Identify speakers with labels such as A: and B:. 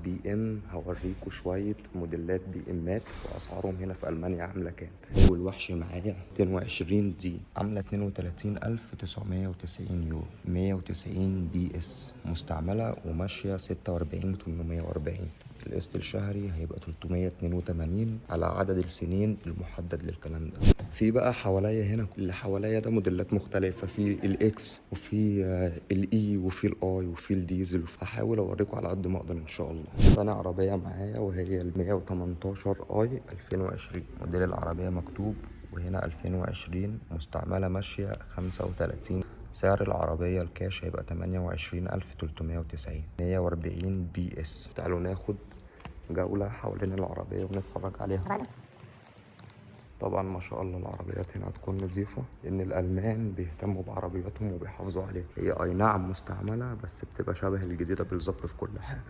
A: بي ام هوريكوا شوية موديلات بي امات واسعارهم هنا في المانيا عاملة كام. اول وحش معايا 220 دي عاملة 32990 يورو، 190 بي اس مستعملة وماشية 46840. القسط الشهري هيبقى 382 على عدد السنين المحدد للكلام ده. في بقى حواليا هنا، اللي حواليا ده موديلات مختلفة، في الاكس وفي الاي وفي الاي وفي الديزل. هحاول اوريكم على قد ما اقدر ان شاء الله. انا عربية معايا وهي ال 118 اي 2020 موديل العربية مكتوب، وهنا 2020 مستعملة ماشية 35. سعر العربية الكاش هيبقى 28390، 140 بي اس. تعالوا ناخد جولة حوالين العربية ونتفرج عليها. طبعا ما شاء الله العربيات هنا هتكون نظيفة، لأن الألمان بيهتموا بعربياتهم وبيحافظوا عليها. هي أي نعم مستعملة، بس بتبقى شبه الجديدة بالظبط في كل حاجة.